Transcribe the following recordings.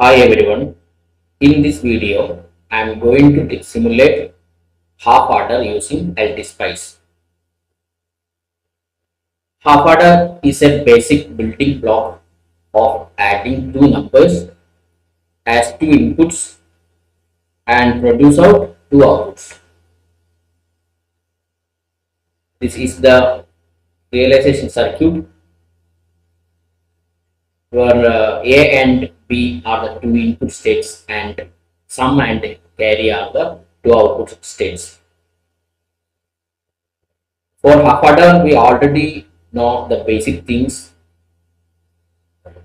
Hi everyone, in this video I am going to simulate half adder using LTSpice. Half adder is a basic building block of adding two numbers as two inputs and produce out two outputs. This is the realization circuit where A and B are the two input states and sum and carry are the two output states. For half adder, we already know the basic things.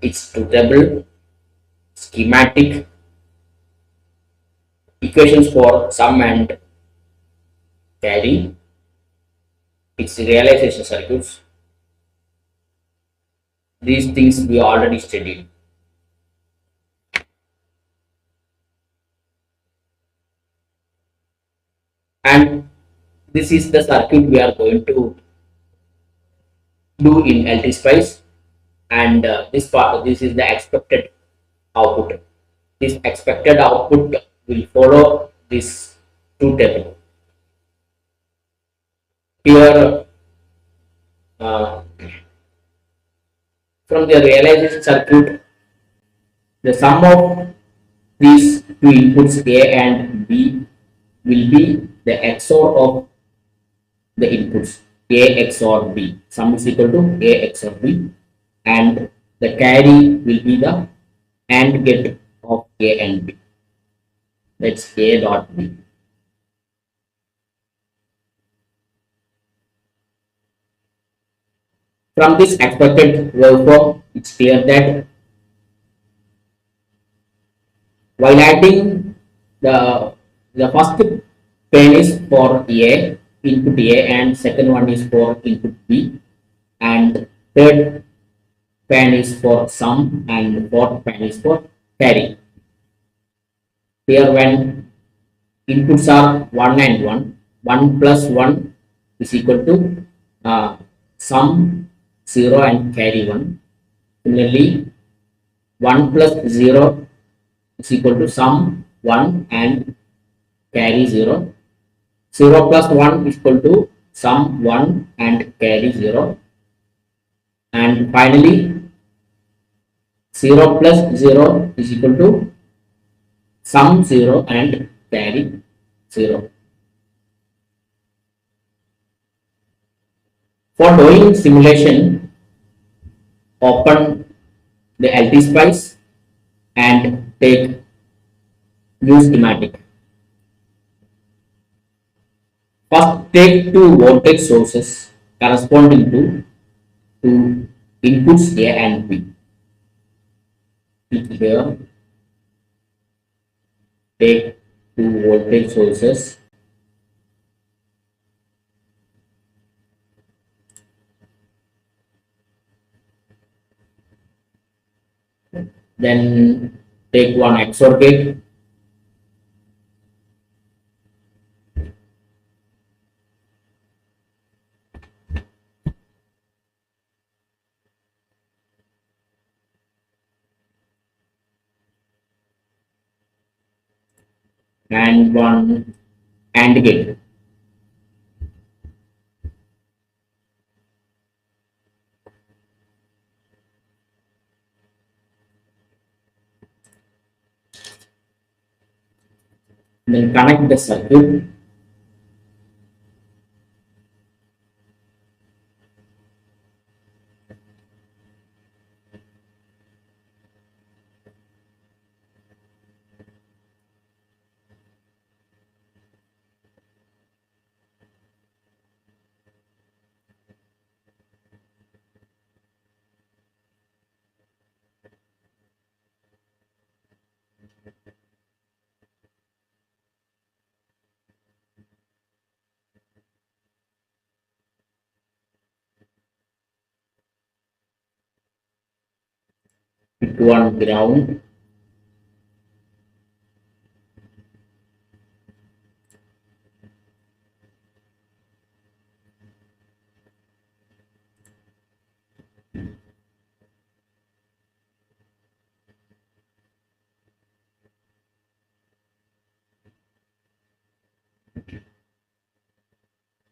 It's truth table, schematic, equations for sum and carry, its realization circuits. These things we already studied. And this is the circuit we are going to do in LTSpice. And this is the expected output. This expected output will follow this truth table. Here, uh, from the realization circuit, the sum of these two inputs A and B will be the XOR of the inputs A XOR B. Sum is equal to A XOR B, and the carry will be the AND gate of A and B. That's A dot B. From this expected waveform, it's clear that while adding the first pen is for A, input A, and second one is for input B, and third pen is for sum, and fourth pen is for carry. Here, when inputs are 1 and 1, 1 plus 1 is equal to sum 0 and carry 1. Similarly, 1 plus 0 is equal to sum 1 and carry 0. 0 plus 1 is equal to sum 1 and carry 0. And finally, 0 plus 0 is equal to sum 0 and carry 0. For doing simulation, open the LTSpice and take new schematic. First, take two voltage sources corresponding to two inputs A and B. Click here, take two voltage sources. Then take one XOR gate. And one AND gate. Then connect the circuit. Pick one ground.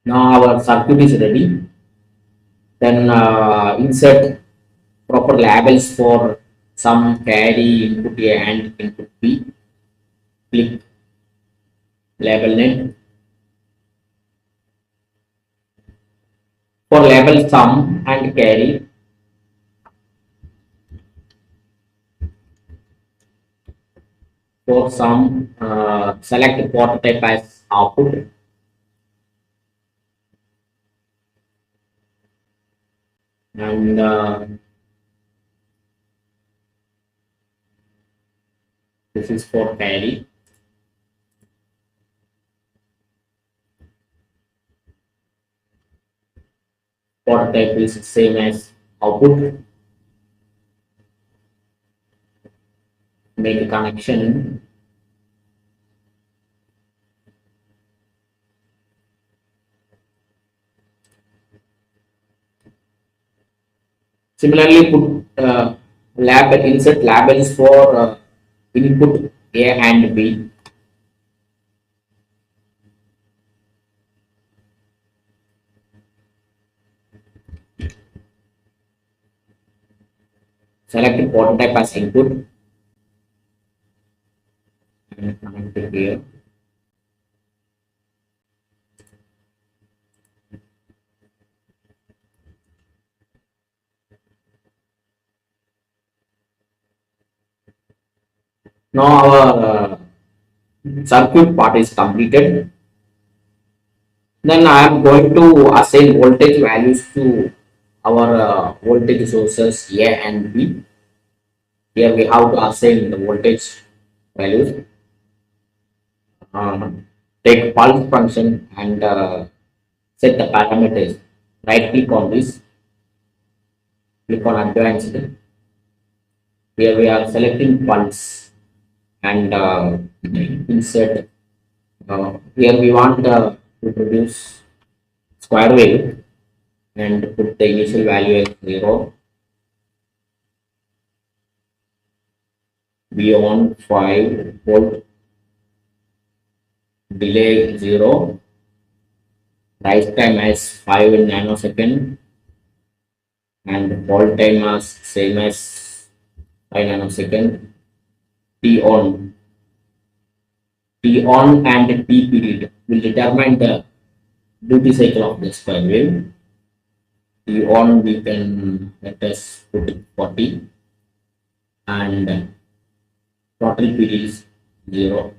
Now our circuit is ready. Then insert proper labels for some carry input A and input B. Click label name. For label sum and carry, for sum, select port type as output, and this is for carry. Port type is same as output. Make a connection. Similarly, put insert labels for input A and B. Select port type as input and connect it here. Now our circuit part is completed. Then I am going to assign voltage values to our voltage sources A and B. Here we have to assign the voltage values. Take pulse function and set the parameters. Right click on this, click on advanced. Here we are selecting pulse and insert. Here we want to produce square wave and put the initial value as 0. Beyond 5 volt, delay 0, rise time as 5 nanosecond, and hold time as same as 5 nanosecond. T on and T period will determine the duty cycle of the square wave. T on we can let us put 40 and total period is 0.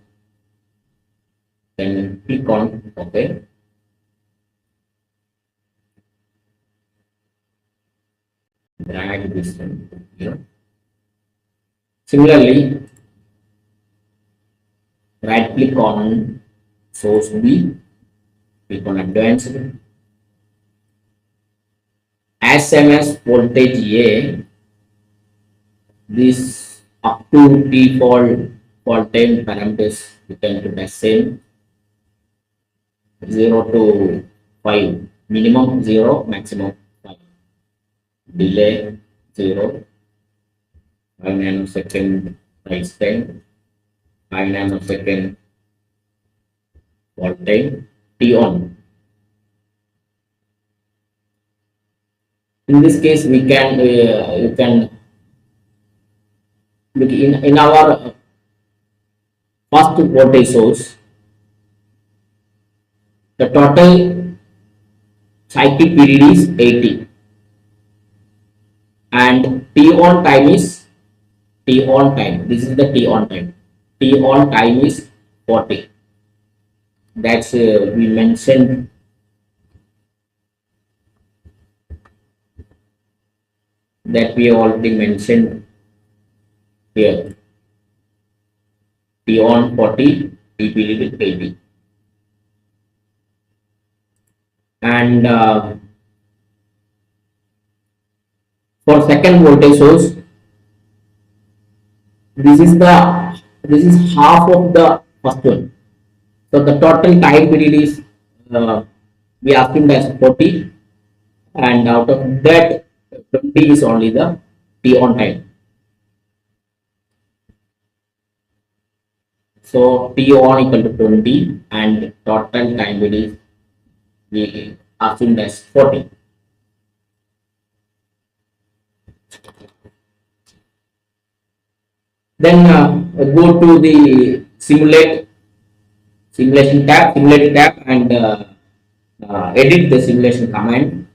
Then click on OK. Drag this one here. Similarly, right click on source B, click on advanced. SMS voltage A, this up to default fault time parameters you can put as same 0 to 5, minimum 0, maximum 5. Delay 0, 5 nanosecond rise time, 5 nanosecond fault time, T on. In this case, we can you can look in our first voltage source. The total cyclic period is 80, and T on time is T on time. This is the T on time. T on time is 40. That's we mentioned. That we already mentioned here. T on 40, T period is 80. And for second voltage source, this is half of the first one. So the total time period is we assumed as 40, and out of that 20 is only the T on time. So T on equal to 20 and total time period is we assumed as 40. Then go to the simulate tab and edit the simulation command.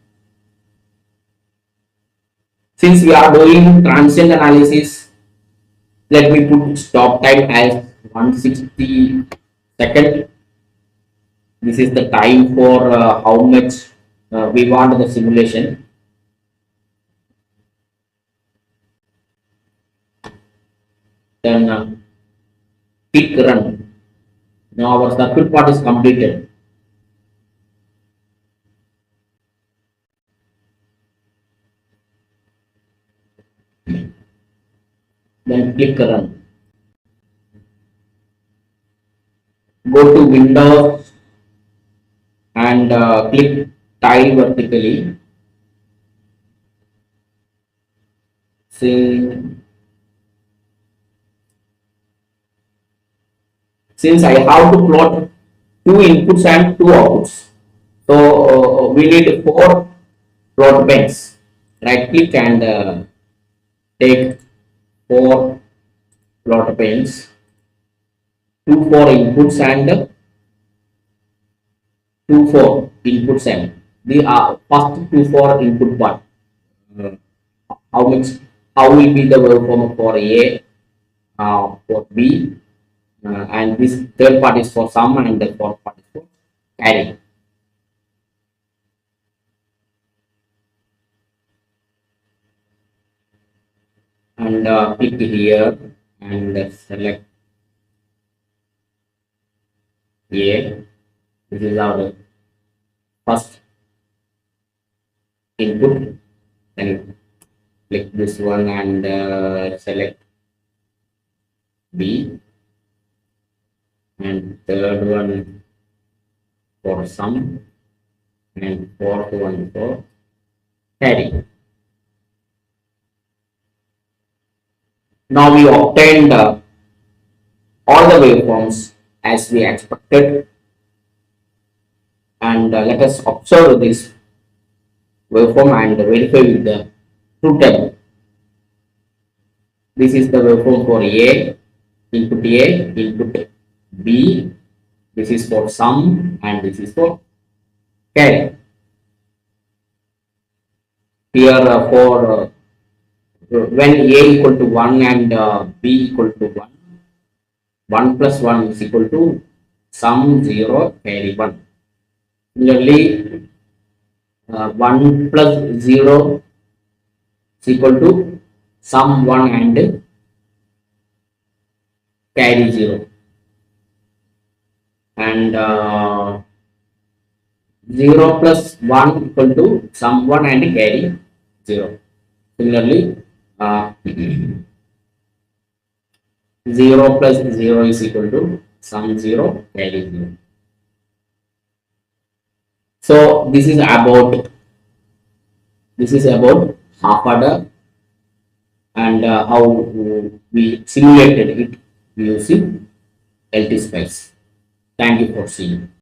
Since we are doing transient analysis, let me put stop time as 160 seconds. This is the time for how much we want the simulation. Then click run. Now our circuit part is completed. Then click run. Go to Windows and click tile vertically. Since I have to plot two inputs and two outputs, so we need four plot banks. Right click and take four plot banks, two for inputs and two for inputs and the first two for input part. How much? How will be the waveform for A, for B, and this third part is for sum and the fourth part is for carry. And click here and select A. This is our first input. Then click this one and select B, and third one for sum and fourth one for carry. Now we obtained all the waveforms as we expected, and let us observe this waveform and verify with the truth table. This is the waveform for A, input B, this is for sum and this is for carry. Here for when A equal to 1 and B equal to 1, 1 plus 1 is equal to sum 0, carry 1. Similarly, 1 plus 0 is equal to sum 1 and carry 0. And 0 plus 1 equal to sum 1 and carry 0. Similarly, 0 plus 0 is equal to sum 0, carry 0. So this is about half adder and how we simulated it using LT Spice. Thank you for seeing.